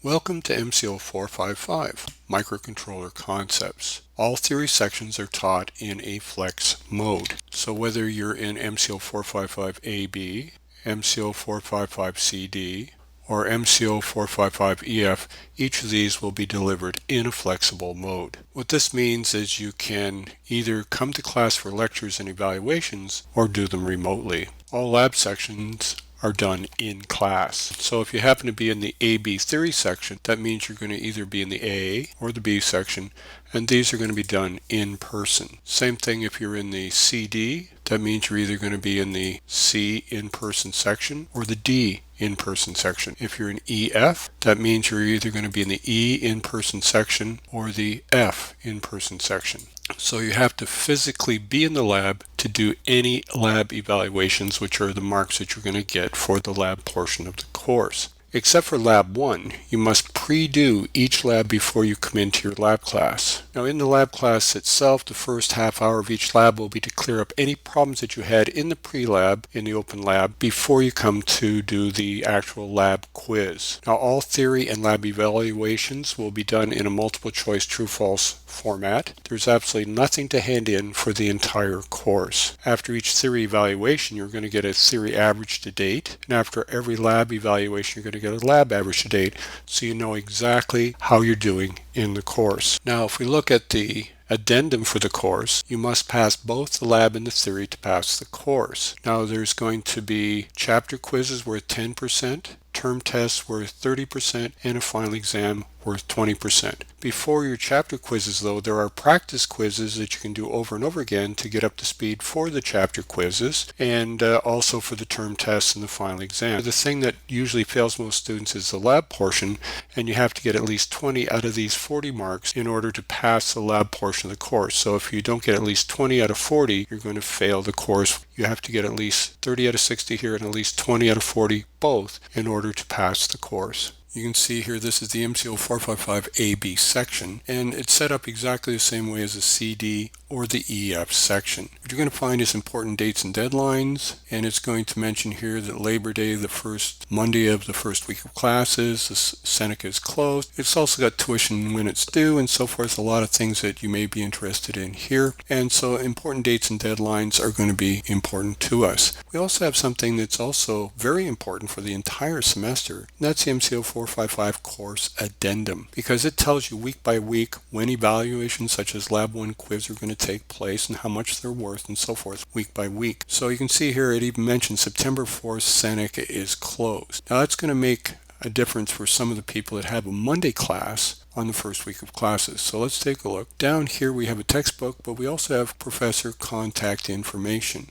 Welcome to mco455, Microcontroller Concepts. All theory sections are taught in a flex mode. So whether you're in mco455AB, mco455CD, or mco455EF, each of these will be delivered in a flexible mode. What this means is you can either come to class for lectures and evaluations or do them remotely. All lab sections are done in class. So if you happen to be in the AB theory section, that means you're going to either be in the A or the B section, and these are going to be done in person. Same thing if you're in the CD, that means you're either going to be in the C in-person section or the D in-person section. If you're in EF, that means you're either going to be in the E in-person section or the F in-person section. So you have to physically be in the lab to do any lab evaluations, which are the marks that you're going to get for the lab portion of the course. Except for Lab 1, you must pre-do each lab before you come into your lab class. Now in the lab class itself, the first half hour of each lab will be to clear up any problems that you had in the pre-lab, in the open lab, before you come to do the actual lab quiz. Now all theory and lab evaluations will be done in a multiple choice true-false format. There's absolutely nothing to hand in for the entire course. After each theory evaluation, you're going to get a theory average to date, and after every lab evaluation, you're going to get a lab average to date, so you know exactly how you're doing in the course. Now, if we look at the addendum for the course, you must pass both the lab and the theory to pass the course. Now, there's going to be chapter quizzes worth 10%, term tests worth 30%, and a final exam worth 20%. Before your chapter quizzes, though, there are practice quizzes that you can do over and over again to get up to speed for the chapter quizzes and also for the term tests and the final exam. The thing that usually fails most students is the lab portion, and you have to get at least 20 out of these 40 marks in order to pass the lab portion of the course. So if you don't get at least 20 out of 40, you're going to fail the course. You have to get at least 30 out of 60 here and at least 20 out of 40 both in order to pass the course. You can see here this is the mco455AB section, and it's set up exactly the same way as the CD or the EF section. What you're going to find is important dates and deadlines, and it's going to mention here that Labor Day, the first Monday of the first week of classes, the Seneca is closed. It's also got tuition when it's due and so forth, a lot of things that you may be interested in here. And so important dates and deadlines are going to be important to us. We also have something that's also very important for the entire semester, and that's the mco455 course addendum, because it tells you week by week when evaluations such as Lab 1 quiz are going to take place and how much they're worth and so forth week by week. So you can see here it even mentions September 4th Seneca is closed. Now that's going to make a difference for some of the people that have a Monday class on the first week of classes. So let's take a look. Down here we have a textbook, but we also have professor contact information.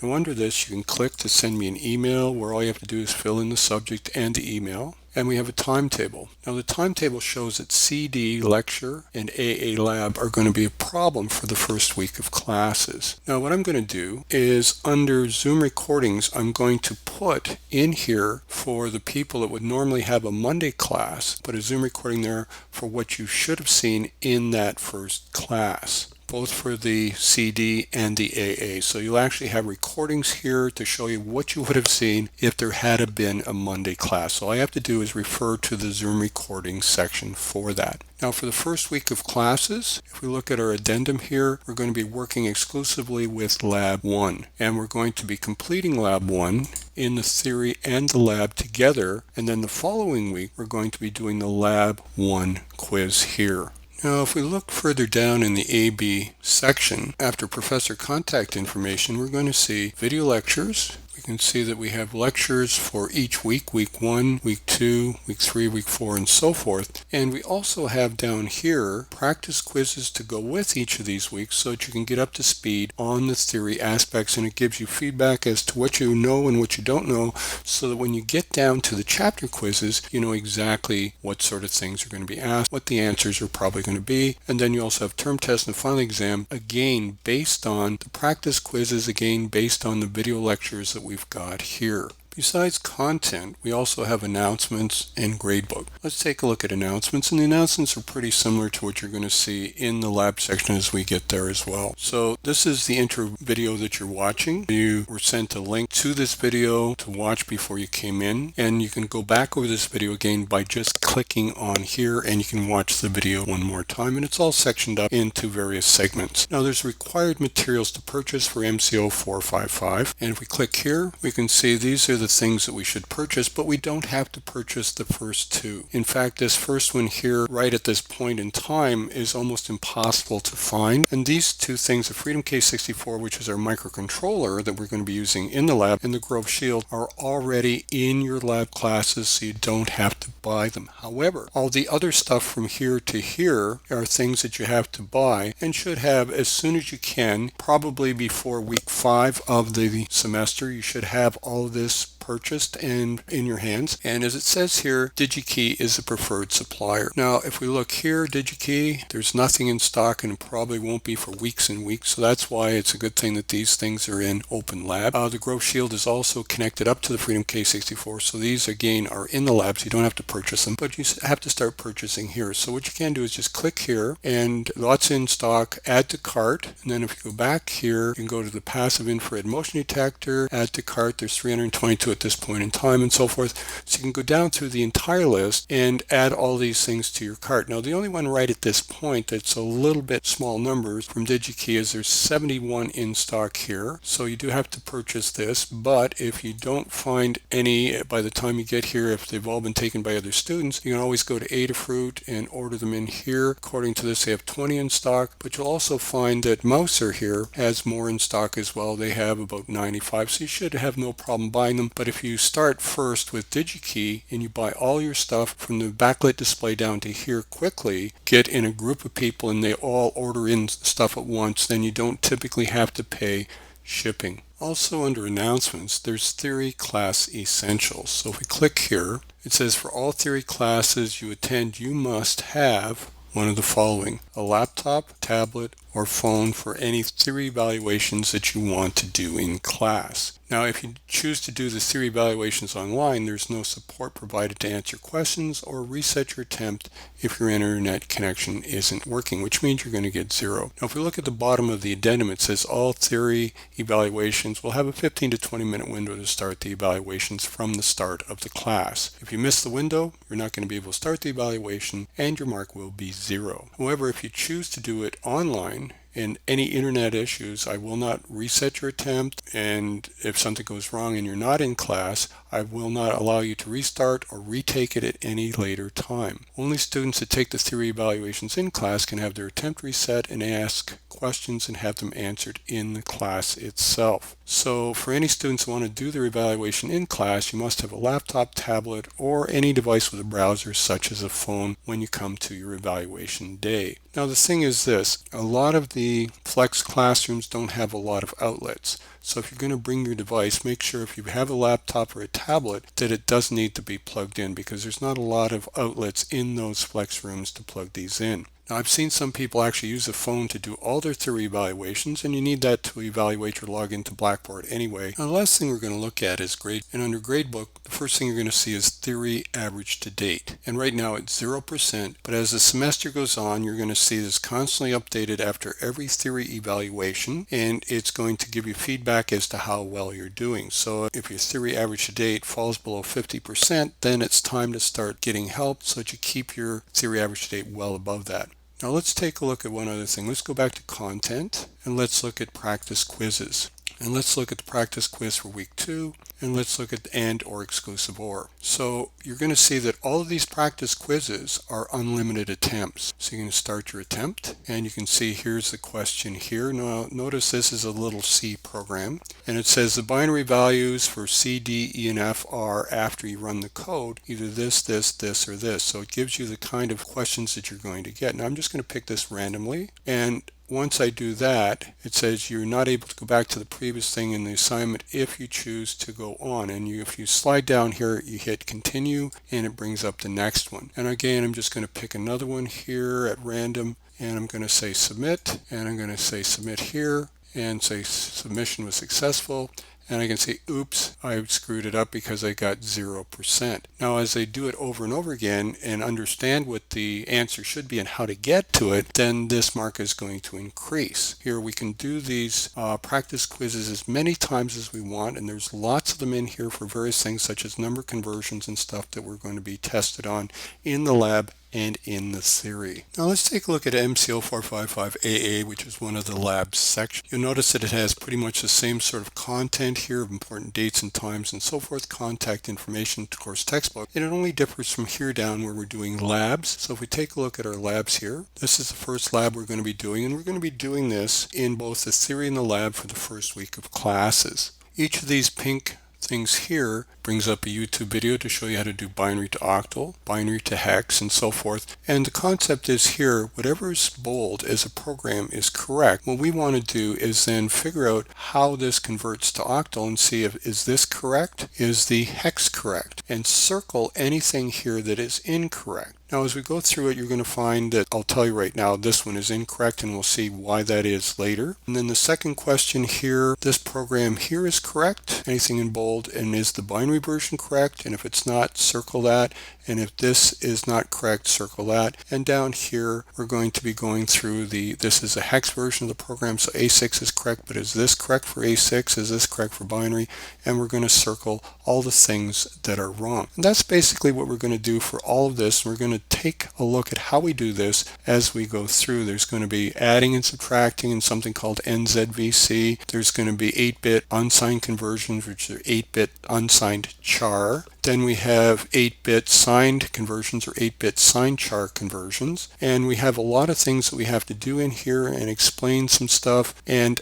Now under this you can click to send me an email where all you have to do is fill in the subject and the email. And we have a timetable. Now the timetable shows that CD, lecture, and AA lab are going to be a problem for the first week of classes. Now what I'm going to do is under Zoom recordings, I'm going to put in here for the people that would normally have a Monday class, put a Zoom recording there for what you should have seen in that first class, both for the CD and the AA. So you'll actually have recordings here to show you what you would have seen if there had been a Monday class. So all I have to do is refer to the Zoom recording section for that. Now for the first week of classes, if we look at our addendum here, we're going to be working exclusively with Lab 1. And we're going to be completing Lab 1 in the theory and the lab together. And then the following week, we're going to be doing the Lab 1 quiz here. Now, if we look further down in the AB section, after professor contact information, we're going to see video lectures. We can see that we have lectures for each week, week 1, week 2, week 3, week 4, and so forth. And we also have down here practice quizzes to go with each of these weeks so that you can get up to speed on the theory aspects, and it gives you feedback as to what you know and what you don't know, so that when you get down to the chapter quizzes, you know exactly what sort of things are going to be asked, what the answers are probably going to be. And then you also have term test and final exam, again based on the practice quizzes, again based on the video lectures that we've got here. Besides content, we also have announcements and Gradebook. Let's take a look at announcements, and the announcements are pretty similar to what you're going to see in the lab section as we get there as well. So this is the intro video that you're watching. You were sent a link to this video to watch before you came in, and you can go back over this video again by just clicking on here, and you can watch the video one more time, and it's all sectioned up into various segments. Now there's required materials to purchase for mco455, and if we click here, we can see these are the things that we should purchase, but we don't have to purchase the first two. In fact, this first one here right at this point in time is almost impossible to find, and these two things, the Freedom K64, which is our microcontroller that we're going to be using in the lab, and the Grove Shield, are already in your lab classes, so you don't have to buy them. However, all the other stuff from here to here are things that you have to buy and should have as soon as you can, probably before week 5 of the semester. You should have all of this purchased and in your hands. And as it says here, DigiKey is a preferred supplier. Now, if we look here, DigiKey, there's nothing in stock, and it probably won't be for weeks and weeks. So that's why it's a good thing that these things are in Open Lab. The Grove Shield is also connected up to the Freedom K64. So these again are in the lab, so you don't have to purchase them, but you have to start purchasing here. So what you can do is just click here, and lots in stock, add to cart. And then if you go back here, you can go to the passive infrared motion detector, add to cart. There's 322 at this point in time, and so forth. So you can go down through the entire list and add all these things to your cart. Now the only one right at this point that's a little bit small numbers from DigiKey is there's 71 in stock here, so you do have to purchase this. But if you don't find any by the time you get here, if they've all been taken by other students, you can always go to Adafruit and order them in here. According to this, they have 20 in stock, but you'll also find that Mouser here has more in stock as well. They have about 95, so you should have no problem buying them. But if you start first with DigiKey and you buy all your stuff from the backlit display down to here quickly, get in a group of people and they all order in stuff at once, then you don't typically have to pay shipping. Also under announcements, there's Theory Class Essentials. So if we click here, it says for all theory classes you attend, you must have one of the following: a laptop, tablet, or phone for any theory evaluations that you want to do in class. Now, if you choose to do the theory evaluations online, there's no support provided to answer questions or reset your attempt if your internet connection isn't working, which means you're going to get 0. Now, if we look at the bottom of the addendum, it says all theory evaluations will have a 15 to 20 minute window to start the evaluations from the start of the class. If you miss the window, you're not going to be able to start the evaluation and your mark will be 0. However, if you choose to do it online, and any internet issues, I will not reset your attempt, and if something goes wrong and you're not in class, I will not allow you to restart or retake it at any later time. Only students that take the theory evaluations in class can have their attempt reset and ask questions and have them answered in the class itself. So for any students who want to do their evaluation in class, you must have a laptop, tablet, or any device with a browser such as a phone when you come to your evaluation day. Now the thing is this, a lot of the flex classrooms don't have a lot of outlets. So if you're going to bring your device, make sure if you have a laptop or a tablet that it does need to be plugged in, because there's not a lot of outlets in those flex rooms to plug these in. Now, I've seen some people actually use a phone to do all their theory evaluations, and you need that to evaluate your login to Blackboard anyway. Now, the last thing we're going to look at is grade, and under Gradebook, the first thing you're going to see is theory average to date. And right now it's 0%, but as the semester goes on, you're going to see this constantly updated after every theory evaluation, and it's going to give you feedback as to how well you're doing. So if your theory average to date falls below 50%, then it's time to start getting help so that you keep your theory average to date well above that. Now let's take a look at one other thing. Let's go back to content and let's look at practice quizzes. And let's look at the practice quiz for week 2, and let's look at and or exclusive or. So you're going to see that all of these practice quizzes are unlimited attempts. So you're going to start your attempt, and you can see here's the question here. Now notice this is a little C program, and it says the binary values for C, D, E, and F are, after you run the code, either this, this, this, or this. So it gives you the kind of questions that you're going to get. Now I'm just going to pick this randomly, and once I do that, it says you're not able to go back to the previous thing in the assignment if you choose to go on. And if you slide down here, you hit continue, and it brings up the next one. And again, I'm just going to pick another one here at random, and I'm going to say submit, and I'm going to say submit here, and say submission was successful. and I can say, oops, I screwed it up because I got 0%. Now as I do it over and over again and understand what the answer should be and how to get to it, then this mark is going to increase. Here we can do these practice quizzes as many times as we want, and there's lots of them in here for various things such as number conversions and stuff that we're going to be tested on in the lab and in the theory. Now let's take a look at mco455AA, which is one of the lab sections. You'll notice that it has pretty much the same sort of content here of important dates and times and so forth, contact information, of course textbook, and it only differs from here down where we're doing labs. So if we take a look at our labs here, this is the first lab we're going to be doing, and we're going to be doing this in both the theory and the lab for the first week of classes. Each of these pink things here brings up a YouTube video to show you how to do binary to octal, binary to hex, and so forth. And the concept is here, whatever is bold as a program is correct. What we want to do is then figure out how this converts to octal and see if is this correct, is the hex correct, and circle anything here that is incorrect. Now as we go through it, you're going to find that I'll tell you right now this one is incorrect, and we'll see why that is later. And then the second question here, this program here is correct, anything in bold, and is the binary version correct? And if it's not, circle that. And if this is not correct, circle that. And down here we're going to be going through this is a hex version of the program, so A6 is correct, but is this correct for A6? Is this correct for binary? And we're going to circle all the things that are wrong. And that's basically what we're going to do for all of this. We're going to take a look at how we do this as we go through. There's going to be adding and subtracting in something called NZVC. There's going to be 8-bit unsigned conversions, which are 8-bit unsigned char. Then we have 8-bit signed conversions or 8-bit signed char conversions. And we have a lot of things that we have to do in here and explain some stuff, and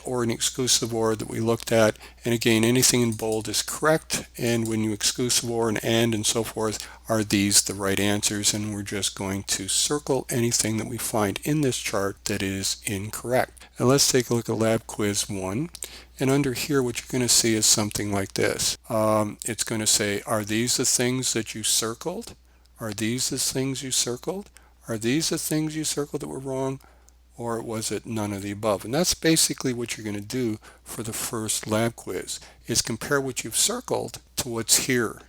or an exclusive or that we looked at. And again, anything in bold is correct, and when you exclusive or and so forth, are these the right answers? And we're just going to circle anything that we find in this chart that is incorrect. Now let's take a look at lab quiz 1. And under here, what you're going to see is something like this. It's going to say, are these the things that you circled? Are these the things you circled? Are these the things you circled that were wrong? Or was it none of the above? And that's basically what you're going to do for the first lab quiz, is compare what you've circled to what's here.